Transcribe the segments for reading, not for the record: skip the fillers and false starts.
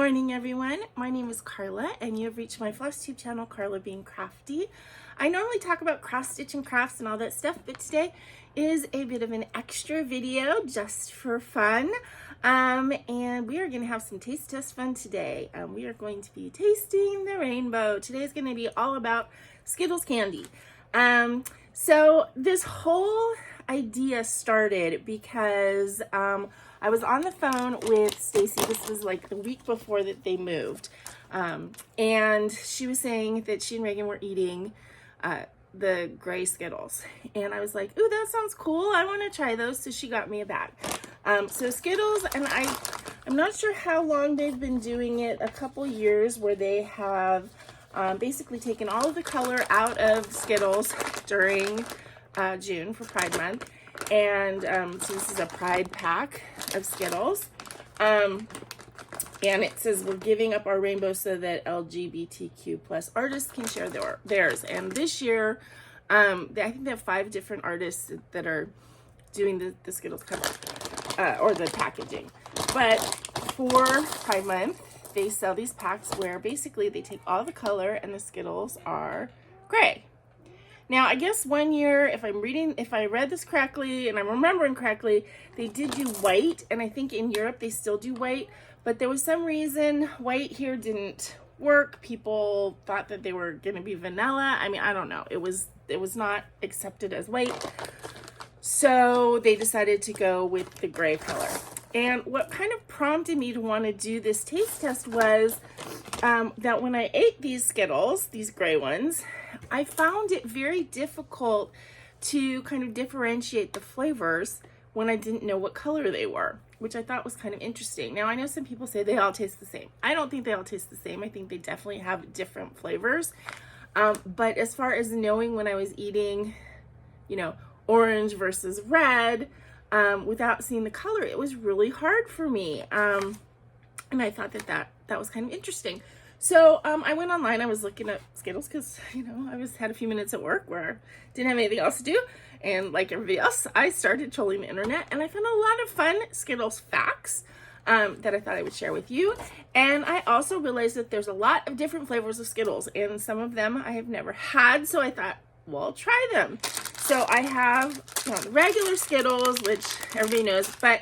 morning, everyone. My name is Carla, and you have reached my FlossTube channel, Carla Being Crafty. I normally talk about cross stitch and crafts and all that stuff, but today is a bit of an extra video just for fun. And we are going to have some taste test fun today. We are going to be tasting the rainbow. Today is going to be all about Skittles candy. So this whole idea started because I was on the phone with Stacy. This was like the week before that they moved. And she was saying that she and Reagan were eating the gray Skittles. And I was like, ooh, that sounds cool. I want to try those. So she got me a bag. So Skittles, and I'm not sure how long they've been doing it, a couple years, where they have basically taken all of the color out of Skittles during June for Pride Month. And so this is a Pride pack of Skittles. And it says we're giving up our rainbow so that LGBTQ plus artists can share theirs. And this year, I think they have 5 different artists that are doing the Skittles cover, or the packaging. But for Pride Month, they sell these packs where basically they take all the color and the Skittles are gray. Now, I guess one year, if I read this correctly and I'm remembering correctly, they did do white, and I think in Europe they still do white, but there was some reason white here didn't work. People thought that they were going to be vanilla. I mean, I don't know. It was not accepted as white. So they decided to go with the gray color. And what kind of prompted me to want to do this taste test was that when I ate these Skittles, these gray ones, I found it very difficult to kind of differentiate the flavors when I didn't know what color they were, which I thought was kind of interesting. Now, I know some people say they all taste the same. I don't think they all taste the same. I think they definitely have different flavors. But as far as knowing when I was eating, orange versus red, without seeing the color, it was really hard for me. And I thought that was kind of interesting. So I went online. I was looking at Skittles because, I had a few minutes at work where I didn't have anything else to do. And like everybody else, I started trolling the internet, and I found a lot of fun Skittles facts that I thought I would share with you. And I also realized that there's a lot of different flavors of Skittles, and some of them I have never had. So I thought, well, I'll try them. So I have the regular Skittles, which everybody knows, but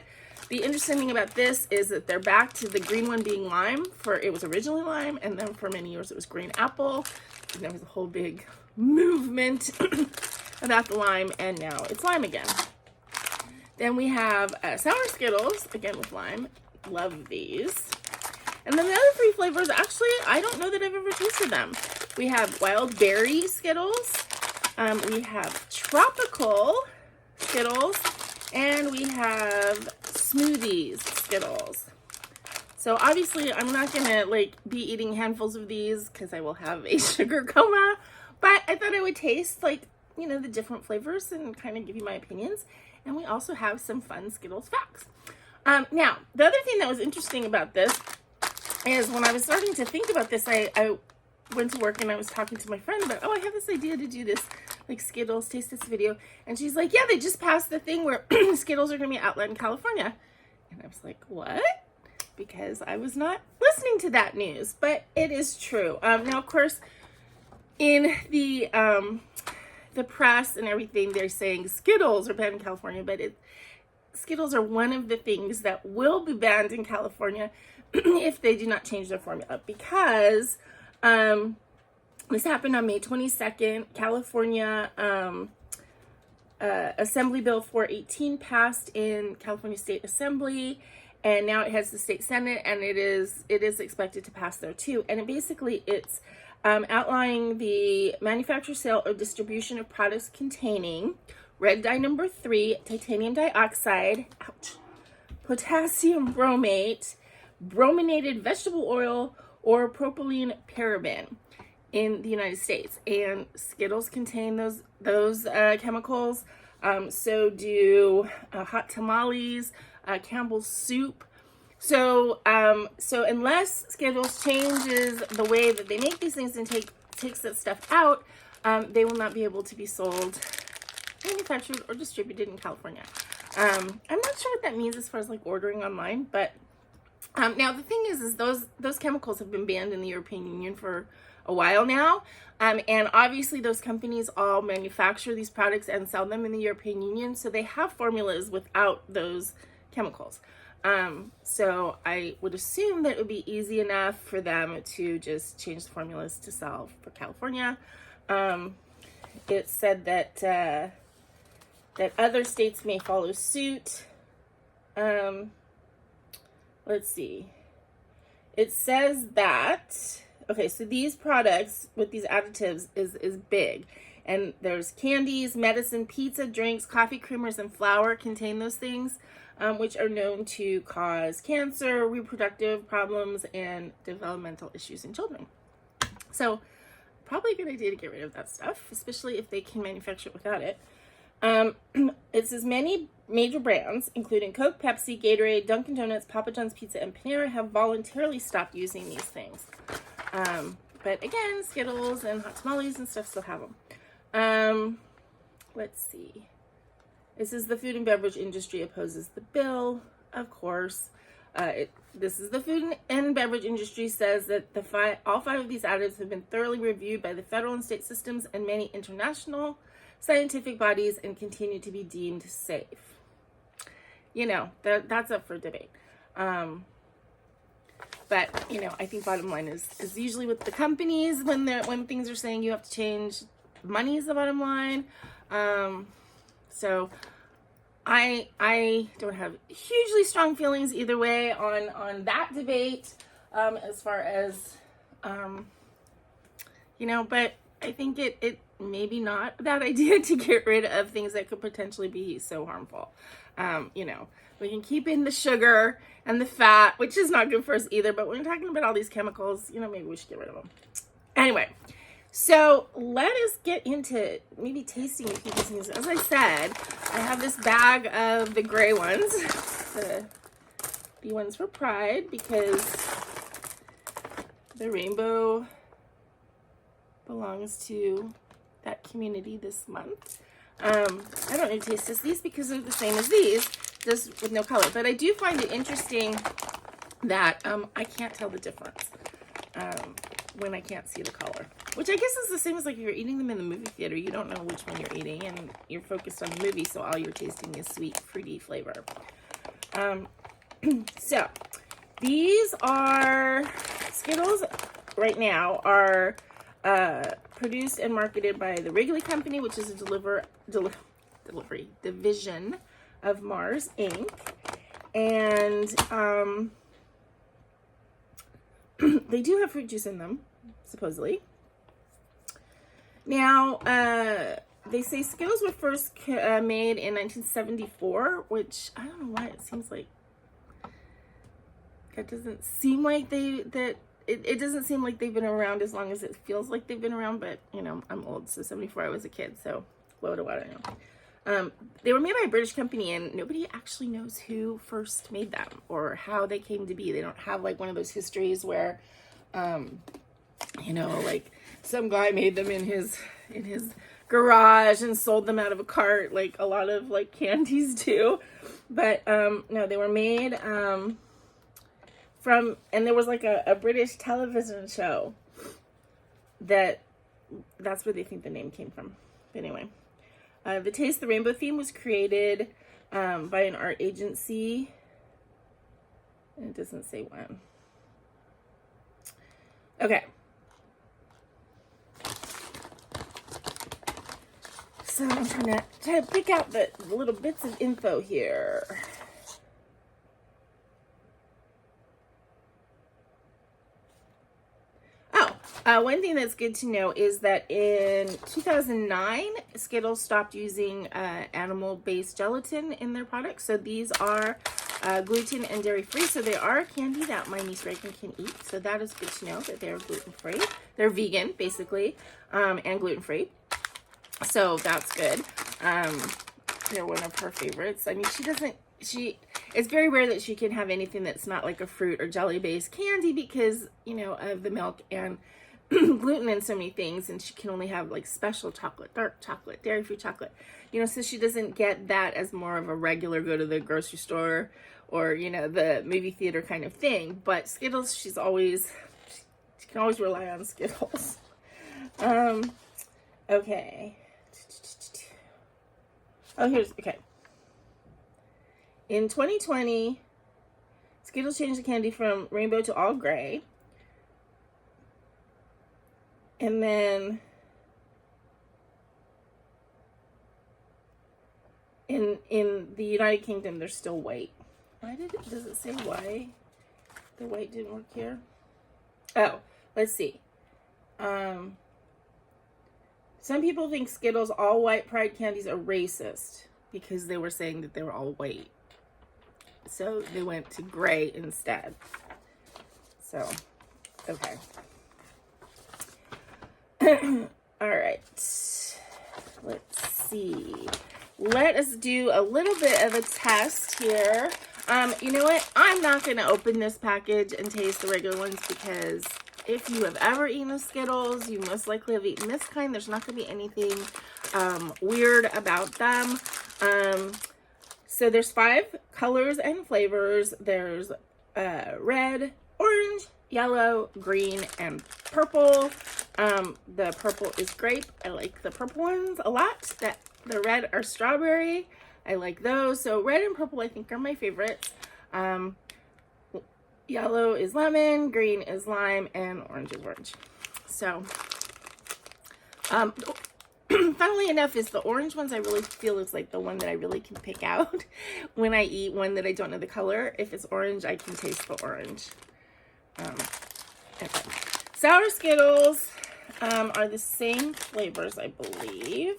the interesting thing about this is that they're back to the green one being lime. It was originally lime, and then for many years it was green apple. And there was a whole big movement about the lime, and now it's lime again. Then we have sour Skittles, again with lime. Love these. And then the other 3 flavors, actually, I don't know that I've ever tasted them. We have wild berry Skittles. We have tropical Skittles, and we have smoothies Skittles. So obviously I'm not gonna be eating handfuls of these because I will have a sugar coma, but I thought I would taste the different flavors and kind of give you my opinions. And we also have some fun Skittles facts. Now, the other thing that was interesting about this is when I was starting to think about this, I went to work and I was talking to my friend about, I have this idea to do this Skittles taste test video. And she's like, yeah, they just passed the thing where Skittles are going to be outlawed in California. And I was like, what? Because I was not listening to that news, but it is true. Now, of course, in the press and everything, they're saying Skittles are banned in California, but Skittles are one of the things that will be banned in California if they do not change their formula, because this happened on May 22nd. California Assembly Bill 418 passed in California State Assembly, and now it has the State Senate, and it is expected to pass there too. And it's outlining the manufacture, sale, or distribution of products containing red dye number 3, titanium dioxide, potassium bromate, brominated vegetable oil, or propylene paraben in the United States. And Skittles contain those chemicals. So do hot tamales, Campbell's soup. So unless Skittles changes the way that they make these things and takes that stuff out, they will not be able to be sold, manufactured, or distributed in California. I'm not sure what that means as far as ordering online, but Now the thing is those chemicals have been banned in the European Union for a while now, and obviously those companies all manufacture these products and sell them in the European Union, so they have formulas without those chemicals. So I would assume that it would be easy enough for them to just change the formulas to sell for California. It said that that other states may follow suit. Let's see. It says that, okay, so these products with these additives is big. And there's candies, medicine, pizza, drinks, coffee creamers, and flour contain those things, which are known to cause cancer, reproductive problems, and developmental issues in children. So probably a good idea to get rid of that stuff, especially if they can manufacture it without it. It says many major brands, including Coke, Pepsi, Gatorade, Dunkin' Donuts, Papa John's Pizza, and Panera, have voluntarily stopped using these things. But again, Skittles and hot tamales and stuff still have them. Let's see. It says the food and beverage industry opposes the bill. Of course. This is the food and beverage industry says that all five of these additives have been thoroughly reviewed by the federal and state systems and many international scientific bodies and continue to be deemed safe. You know, that's up for debate. But, you know, I think bottom line is usually with the companies, when things are saying you have to change, money is the bottom line. So I don't have hugely strong feelings either way on that debate, as far as, you know, but I think it maybe not a bad idea to get rid of things that could potentially be so harmful. You know, we can keep in the sugar and the fat, which is not good for us either, but when we're talking about all these chemicals, you know, maybe we should get rid of them. Anyway, so let us get into maybe tasting a few of these things. As I said, I have this bag of the gray ones, the ones for Pride, because the rainbow belongs to that community this month. I don't need to taste these because they're the same as these, just with no color. But I do find it interesting that I can't tell the difference when I can't see the color. Which I guess is the same as like if you're eating them in the movie theater. You don't know which one you're eating and you're focused on the movie, so all you're tasting is sweet, fruity flavor. So, these are Skittles right now are produced and marketed by the Wrigley Company, which is a delivery division of Mars Inc. And they do have fruit juice in them, supposedly. Now, they say Skittles were first made in 1974, which I don't know why it seems like that doesn't seem like it doesn't seem like they've been around as long as it feels like they've been around, but, you know, I'm old, so 74 I was a kid, so what do I know. They were made by a British company, and nobody actually knows who first made them or how they came to be. They don't have, like, one of those histories where, you know, like, some guy made them in his garage and sold them out of a cart, like a lot of, like, candies do. But, no, they were made, and there was like a British television show that's where they think the name came from. But anyway, the Taste the Rainbow theme was created by an art agency, and it doesn't say when. Okay. So I'm trying to pick out the little bits of info here. One thing that's good to know is that in 2009, Skittles stopped using animal-based gelatin in their products. So these are gluten and dairy-free. So they are a candy that my niece Reagan can eat. So that is good to know that they're gluten-free. They're vegan, basically, and gluten-free. So that's good. They're one of her favorites. I mean, it's very rare that she can have anything that's not like a fruit or jelly-based candy because, you know, of the milk and gluten in so many things, and she can only have like special chocolate, dark chocolate, dairy-free chocolate, you know, so she doesn't get that as more of a regular go to the grocery store or, you know, the movie theater kind of thing. But Skittles, she can always rely on Skittles. Okay. Oh, okay. In 2020, Skittles changed the candy from rainbow to all gray. And then in the United Kingdom, they're still white. Does it say why the white didn't work here? Oh, let's see. Some people think Skittles all white Pride candies are racist because they were saying that they were all white. So they went to gray instead. So, okay. All right. Let's see. Let us do a little bit of a test here. You know what? I'm not going to open this package and taste the regular ones because if you have ever eaten a Skittles, you most likely have eaten this kind. There's not going to be anything weird about them. So there's 5 colors and flavors. There's red, orange, yellow, green, and purple. The purple is grape. I like the purple ones a lot. The red are strawberry. I like those. So red and purple I think are my favorites. Yellow is lemon, green is lime, and orange is orange. So, funnily enough, is the orange ones I really feel is like the one that I really can pick out when I eat one that I don't know the color. If it's orange, I can taste the orange. Okay. Sour Skittles are the same flavors, I believe.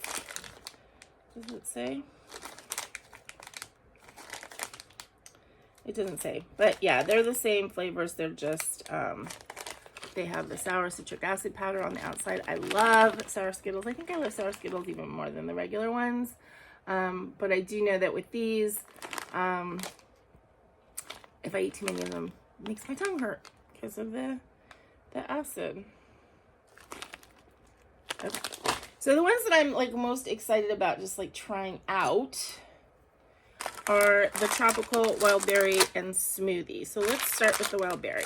Does it say? It doesn't say, but yeah, they're the same flavors. They're just, they have the sour citric acid powder on the outside. I love sour Skittles. I think I love sour Skittles even more than the regular ones. But I do know that with these, if I eat too many of them, it makes my tongue hurt because of the acid. Okay. So the ones that I'm like most excited about just like trying out are the tropical wild berry and smoothie. So let's start with the wild berry.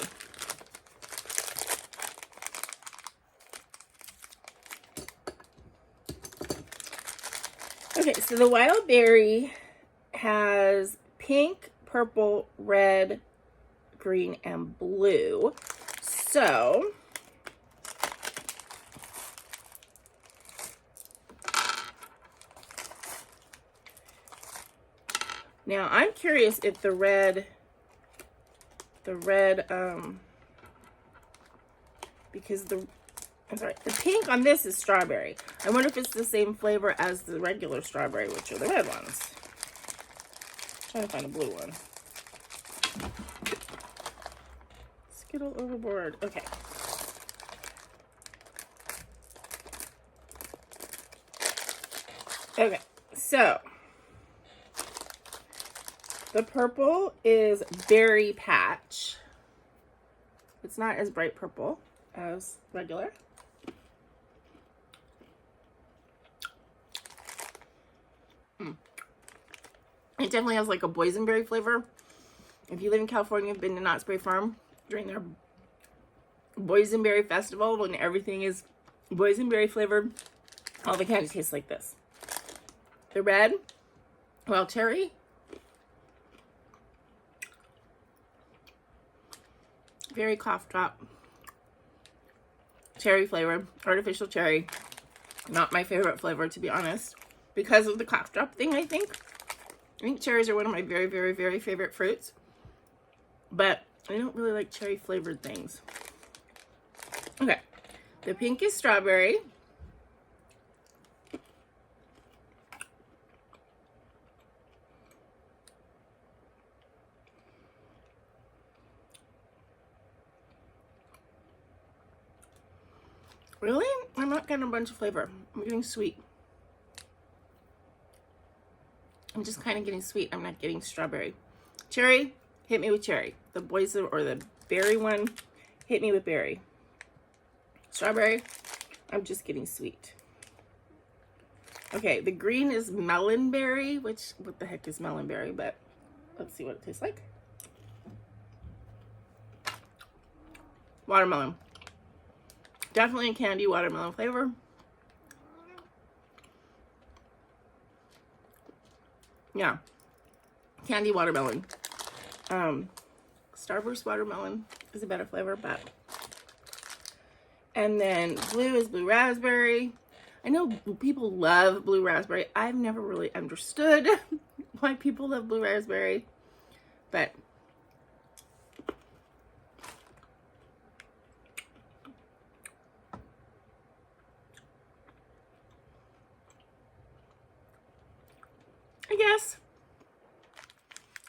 Okay, so the wild berry has pink, purple, red, green, and blue. So now I'm curious if the red, because the pink on this is strawberry. I wonder if it's the same flavor as the regular strawberry, which are the red ones. I'm trying to find a blue one. Skittle overboard. Okay. Okay, so the purple is Berry Patch. It's not as bright purple as regular. It definitely has like a boysenberry flavor. If you live in California, you've been to Knott's Berry Farm during their boysenberry festival when everything is boysenberry flavored, all the candy tastes like this. The red, wild cherry. Very cough drop. Cherry flavor, artificial cherry. Not my favorite flavor, to be honest, because of the cough drop thing, I think. I think cherries are one of my very, very, very favorite fruits. But I don't really like cherry flavored things. Okay. The pink is strawberry. Really? I'm not getting a bunch of flavor. I'm getting sweet. I'm just kind of getting sweet. I'm not getting strawberry. Cherry, hit me with cherry. The boysen or the berry one, hit me with berry. Strawberry, I'm just getting sweet. Okay, the green is melonberry, which, what the heck is melonberry? But let's see what it tastes like. watermelon. Definitely a candy watermelon flavor. Yeah, candy watermelon. Starburst watermelon is a better flavor, but. And then blue is blue raspberry. I know people love blue raspberry. I've never really understood why people love blue raspberry, but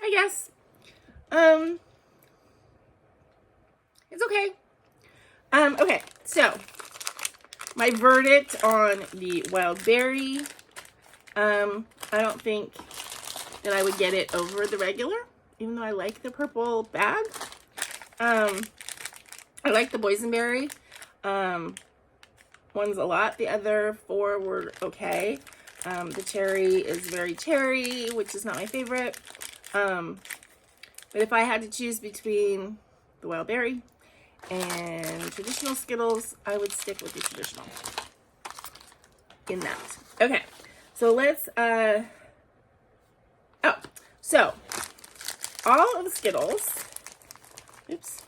I guess. It's okay. Okay, so my verdict on the wild berry. I don't think that I would get it over the regular, even though I like the purple bag. I like the boysenberry ones a lot. The other 4 were okay. The cherry is very cherry, which is not my favorite. But if I had to choose between the wild berry and traditional Skittles, I would stick with the traditional in that. Okay, so let's, so all of the Skittles, oops,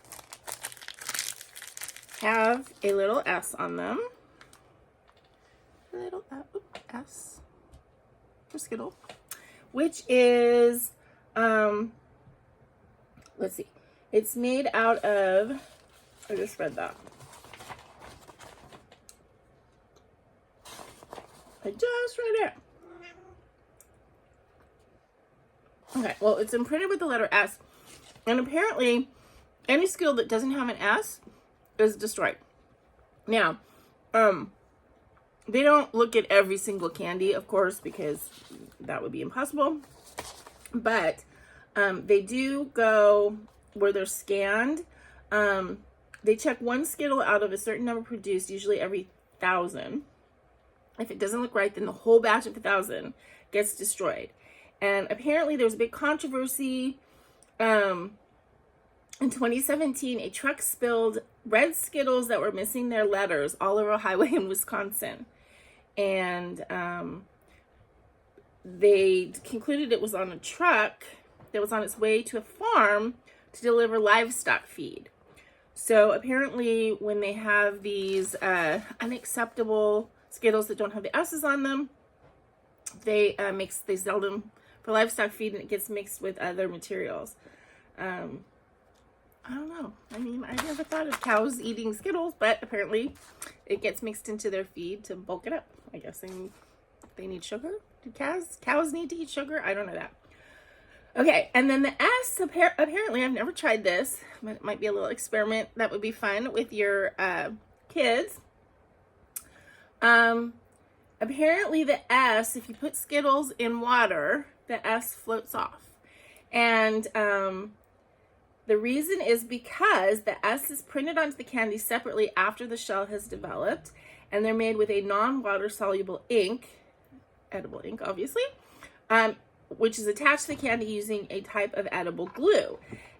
have a little S on them. A little S for Skittle, which is, let's see, it's made out of, I just read that. I just read it. Okay, well, it's imprinted with the letter S, and apparently any Skittle that doesn't have an S is destroyed. Now, they don't look at every single candy, of course, because that would be impossible, but they do go where they're scanned. They check one Skittle out of a certain number produced, usually every 1,000. If it doesn't look right, then the whole batch of 1,000 gets destroyed. And apparently there was a big controversy. In 2017, a truck spilled red Skittles that were missing their letters all over a highway in Wisconsin. And they concluded it was on a truck that was on its way to a farm to deliver livestock feed. So apparently when they have these unacceptable Skittles that don't have the S's on them, they sell them for livestock feed, and it gets mixed with other materials. I don't know. I mean, I never thought of cows eating Skittles, but apparently it gets mixed into their feed to bulk it up. I guess they need sugar. Do cows need to eat sugar? I don't know that. Okay, and then the S, apparently, I've never tried this, but it might be a little experiment that would be fun with your kids. Apparently the S, if you put Skittles in water, the S floats off. And the reason is because the S is printed onto the candy separately after the shell has developed, and they're made with a non-water soluble ink, edible ink, obviously, which is attached to the candy using a type of edible glue.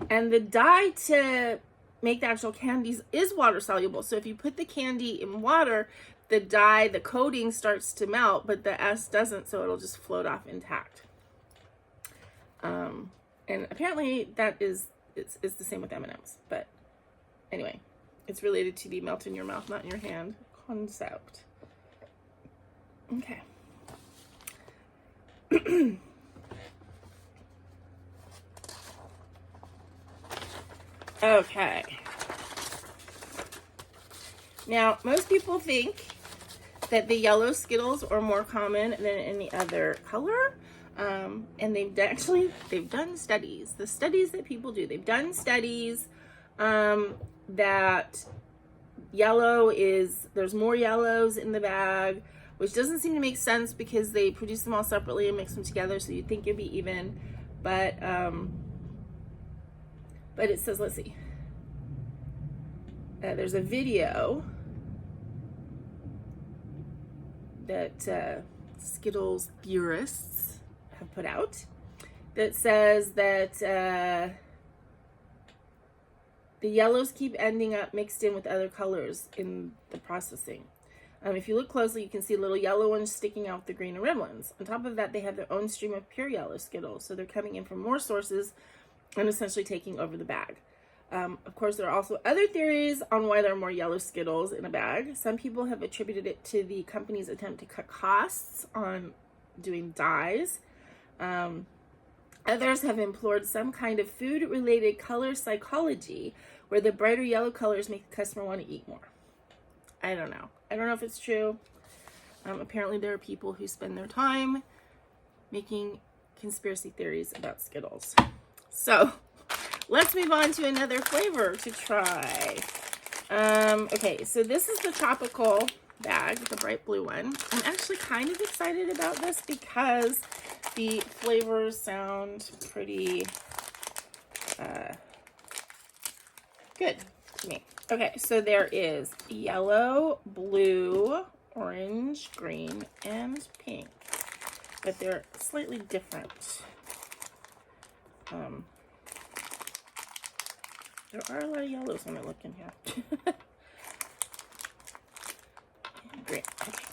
And the dye to make the actual candies is water soluble. So if you put the candy in water, the dye, the coating starts to melt, but the S doesn't, so it'll just float off intact. And apparently that is, it's the same with M&Ms, but anyway, it's related to the melt in your mouth, not in your hand concept. Okay. Okay. Now, most people think that the yellow Skittles are more common than any other color. And they've done studies. The studies that people do, they've done studies that there's more yellows in the bag, which doesn't seem to make sense because they produce them all separately and mix them together, so you'd think it'd be even. But it says, let's see. There's a video that Skittles theorists have put out that says that the yellows keep ending up mixed in with other colors in the processing. If you look closely, you can see little yellow ones sticking out the green and red ones. On top of that, they have their own stream of pure yellow Skittles, so they're coming in from more sources and essentially taking over the bag. Of course, there are also other theories on why there are more yellow Skittles in a bag. Some people have attributed it to the company's attempt to cut costs on doing dyes. Others have implored some kind of food-related color psychology where the brighter yellow colors make the customer want to eat more. I don't know. I don't know if it's true. Apparently there are people who spend their time making conspiracy theories about Skittles. So let's move on to another flavor to try. Okay, so this is the tropical bag, the bright blue one. I'm actually kind of excited about this because the flavors sound pretty good to me. Okay, so there is yellow, blue, orange, green, and pink, but they're slightly different. There are a lot of yellows when I look in here. Great. Okay.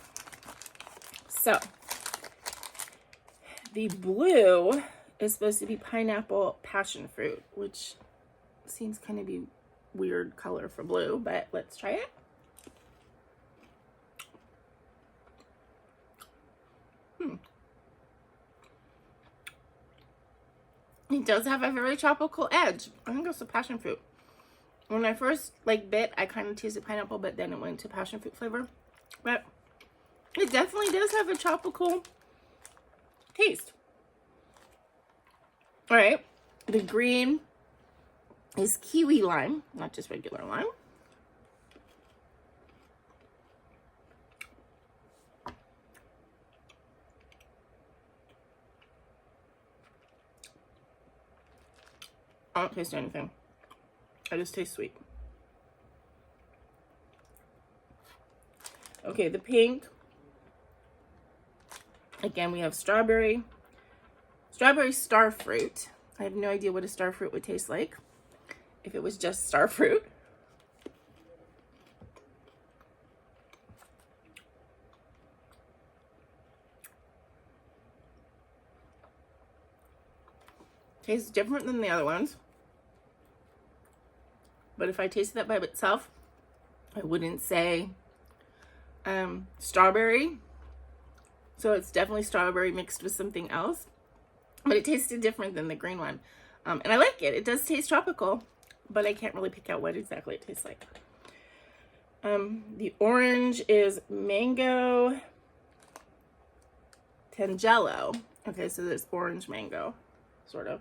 So the blue is supposed to be pineapple passion fruit, which seems kind of be weird color for blue, but let's try it. It does have a very tropical edge. I think it's the passion fruit. When I first bit, I kind of tasted pineapple, but then it went to passion fruit flavor. But it definitely does have a tropical taste. All right, the green is kiwi lime, not just regular lime. I don't taste anything. I just taste sweet. Okay, the pink. Again, we have strawberry. Strawberry star fruit. I have no idea what a star fruit would taste like if it was just star fruit. Tastes different than the other ones. But if I tasted that by itself, I wouldn't say strawberry. So it's definitely strawberry mixed with something else. But it tasted different than the green one. And I like it. It does taste tropical, but I can't really pick out what exactly it tastes like. The orange is mango tangelo. Okay, so there's orange mango, sort of.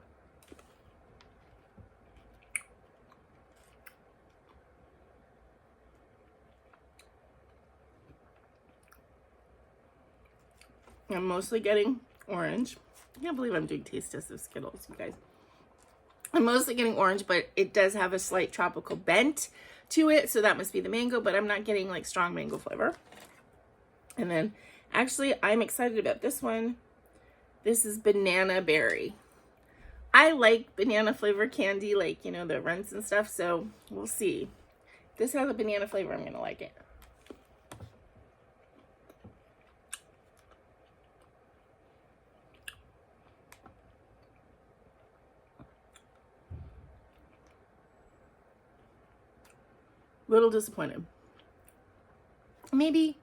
I'm mostly getting orange. I can't believe I'm doing taste tests of Skittles, you guys. I'm mostly getting orange, but it does have a slight tropical bent to it, so that must be the mango, but I'm not getting strong mango flavor. And then, actually, I'm excited about this one. This is banana berry. I like banana flavored candy, the Runs and stuff, so we'll see. If this has a banana flavor, I'm gonna like it. Little disappointed. Maybe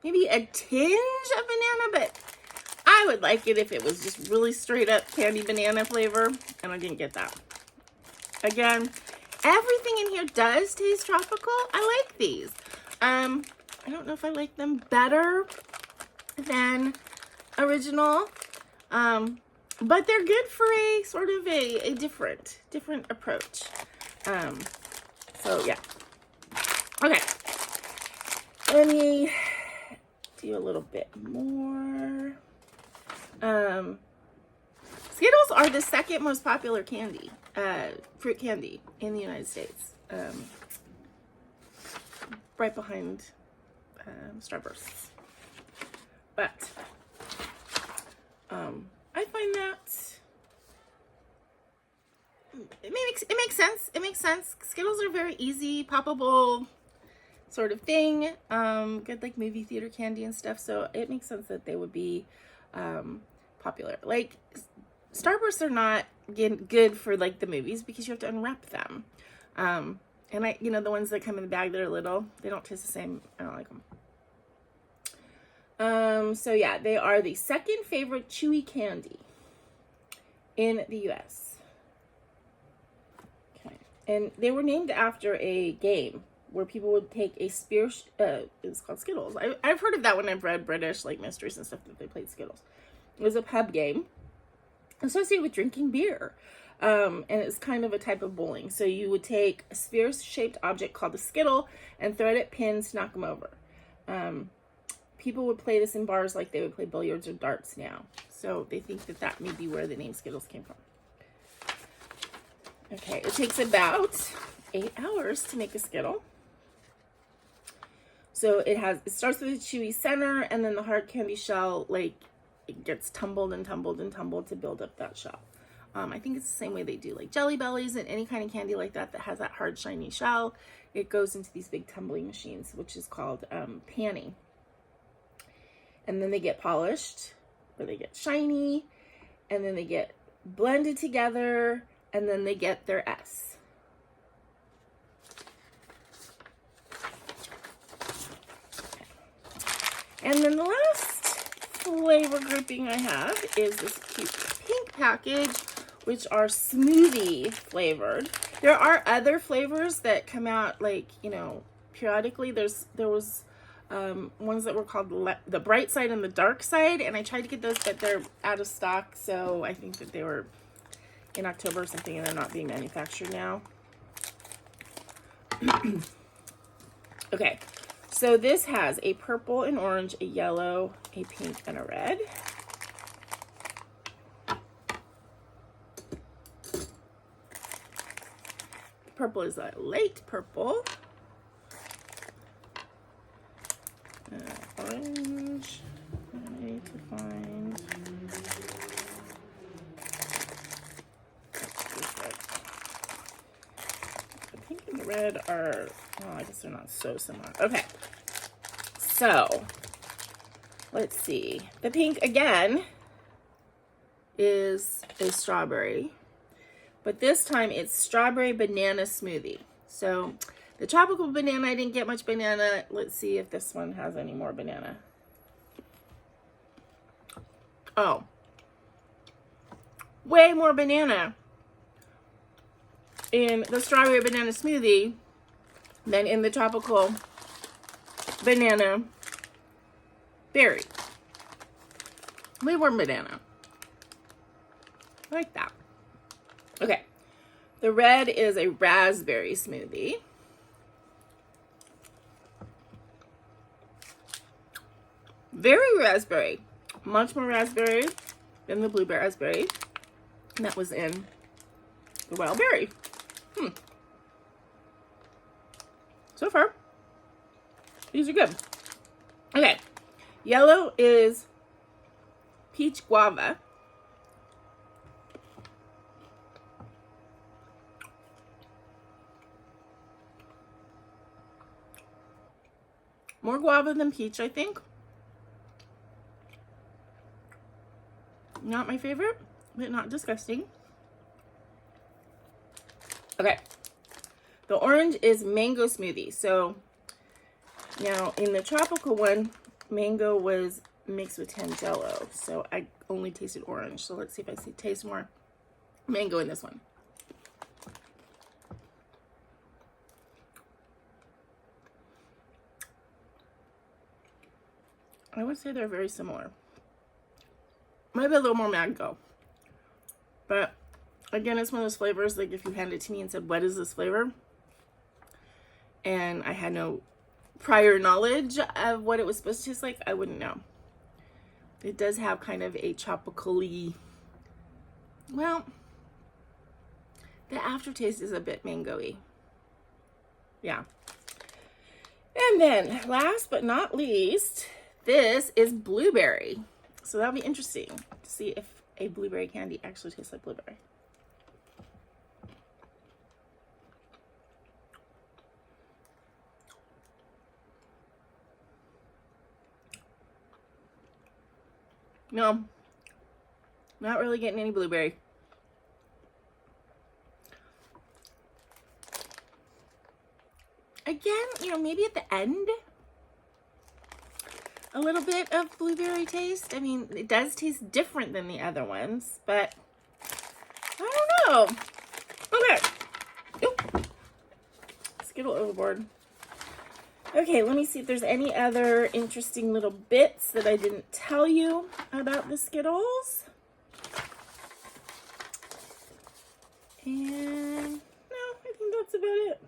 a tinge of banana, but I would like it if it was just really straight up candy banana flavor, and I didn't get that. Again, everything in here does taste tropical. I like these. I don't know if I like them better than original, but they're good for a sort of a different approach. So yeah. Okay, let me do a little bit more. Skittles are the second most popular candy, fruit candy in the United States, right behind Starbursts. But I find that it may make it makes sense. It makes sense. Skittles are very easy, poppable sort of thing. Good like movie theater candy and stuff. So it makes sense that they would be popular. Like Starbursts are not good for like the movies because you have to unwrap them. And I, the ones that come in the bag that are little, they don't taste the same. I don't like them. So yeah, they are the second favorite chewy candy in the US. Okay. And they were named after a game where people would take a spear, it's called Skittles. I've heard of that when I've read British like mysteries and stuff that they played Skittles. It was a pub game associated with drinking beer. And it's kind of a type of bowling. So you would take a sphere-shaped object called a Skittle and throw it at pins to knock them over. People would play this in bars like they would play billiards or darts now. So they think that that may be where the name Skittles came from. Okay, it takes about 8 hours to make a Skittle. So it starts with a chewy center, and then the hard candy shell, like, it gets tumbled and tumbled and tumbled to build up that shell. I think it's the same way they do like Jelly Bellies and any kind of candy like that that has that hard, shiny shell. It goes into these big tumbling machines, which is called panning. And then they get polished, or they get shiny, and then they get blended together, and then they get their S. And then the last flavor grouping I have is this cute pink package, which are smoothie flavored. There are other flavors that come out like, periodically. There was ones that were called the bright side and the dark side, and I tried to get those, but they're out of stock. So I think that they were in October or something, and they're not being manufactured now. Okay, so this has a purple, an orange, a yellow, a pink, and a red. Purple is a light purple. Orange. I need to find. The pink and the red are, well, I guess they're not so similar. Okay. So, let's see. The pink, again, is a strawberry. But this time it's strawberry banana smoothie. So the tropical banana, I didn't get much banana. Let's see if this one has any more banana. Oh, way more banana in the strawberry banana smoothie than in the tropical banana berry. Way more banana. I like that. Okay, the red is a raspberry smoothie. Very raspberry. Much more raspberry than the blueberry raspberry that was in the wild berry. So far, these are good. Okay, yellow is peach guava. More guava than peach, I think. Not my favorite, but not disgusting. Okay. The orange is mango smoothie. So now in the tropical one, mango was mixed with Tangelo. So I only tasted orange. So let's see if I taste more mango in this one. I would say they're very similar. Maybe a little more mango. But again, it's one of those flavors, like if you handed it to me and said, what is this flavor? And I had no prior knowledge of what it was supposed to taste like, I wouldn't know. It does have kind of a tropical-y, well, the aftertaste is a bit mango-y. Yeah. And then last but not least, this is blueberry. So that'll be interesting to see if a blueberry candy actually tastes like blueberry. No, not really getting any blueberry. Again, you know, maybe at the end, a little bit of blueberry taste. I mean, it does taste different than the other ones, but I don't know. Okay. Oop. Skittle overboard. Okay, let me see if there's any other interesting little bits that I didn't tell you about the Skittles. And no, I think that's about it.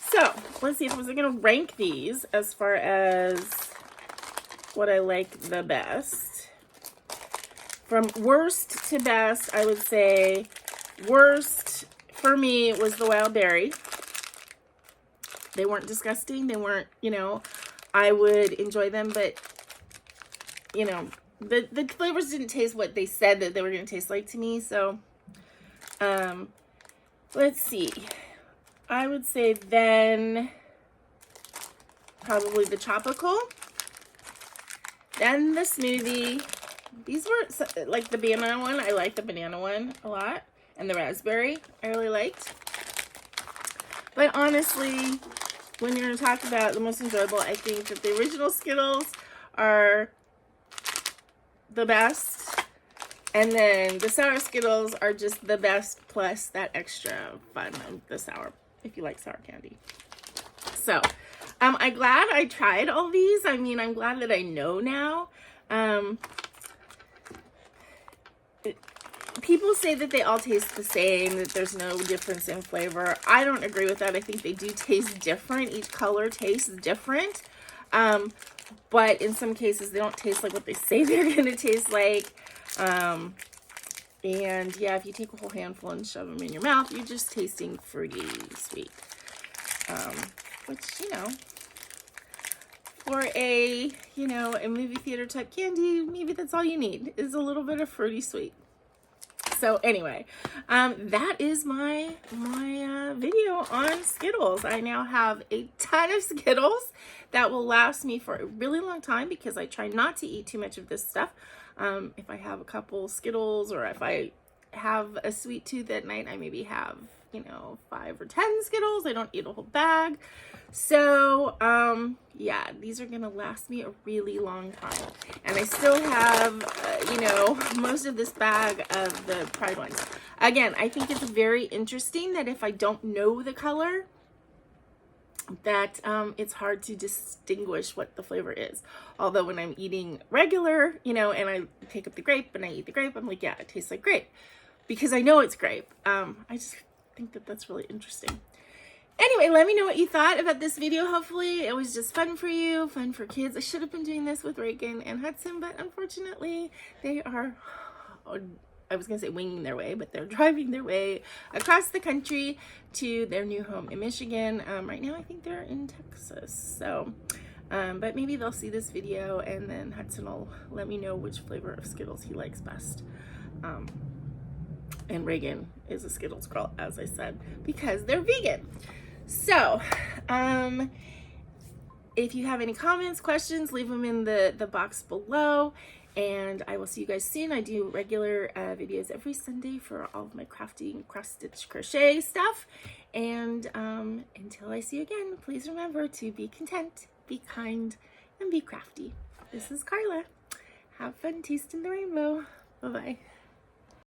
So, let's see if I was going to rank these as far as what I like the best. From worst to best, I would say worst for me was the wild berry. They weren't disgusting. They weren't, you know, I would enjoy them, but, you know, the flavors didn't taste what they said that they were going to taste like to me. So, let's see. I would say then probably the tropical, then the smoothie. These were like the banana one. I like the banana one a lot, and the raspberry I really liked. But honestly, when you're going to talk about the most enjoyable, I think that the original Skittles are the best. And then the sour Skittles are just the best, plus that extra fun of the sour, if you like sour candy. So, I'm glad I tried all these. I mean, I'm glad that I know now. People say that they all taste the same, that there's no difference in flavor. I don't agree with that. I think they do taste different. Each color tastes different. But in some cases, they don't taste like what they say they're going to taste like. And yeah, if you take a whole handful and shove them in your mouth, you're just tasting fruity sweet. Which, you know, for a, you know, a movie theater type candy, maybe that's all you need, is a little bit of fruity sweet. So anyway, that is my video on Skittles. I now have a ton of Skittles that will last me for a really long time because I try not to eat too much of this stuff. If I have a couple Skittles, or if I have a sweet tooth at night, I maybe have, you know, 5 or 10 Skittles. I don't eat a whole bag. So, yeah, these are gonna last me a really long time. And I still have, you know, most of this bag of the Pride ones. Again, I think it's very interesting that if I don't know the color, that it's hard to distinguish what the flavor is. Although when I'm eating regular, you know, and I pick up the grape and I eat the grape, I'm like, yeah, it tastes like grape, because I know it's grape. I just think that that's really interesting. Anyway, let me know what you thought about this video. Hopefully it was just fun for you, fun for kids. I should have been doing this with Reagan and Hudson, but unfortunately they are, I was going to say winging their way, but they're driving their way across the country to their new home in Michigan. Right now I think they're in Texas. So, but maybe they'll see this video and then Hudson will let me know which flavor of Skittles he likes best. And Reagan is a Skittles girl, as I said, because they're vegan. So, if you have any comments, questions, leave them in the box below. And I will see you guys soon. I do regular videos every Sunday for all of my crafty and cross-stitch crochet stuff. And until I see you again, please remember to be content, be kind, and be crafty. This is Carla. Have fun tasting the rainbow. Bye-bye.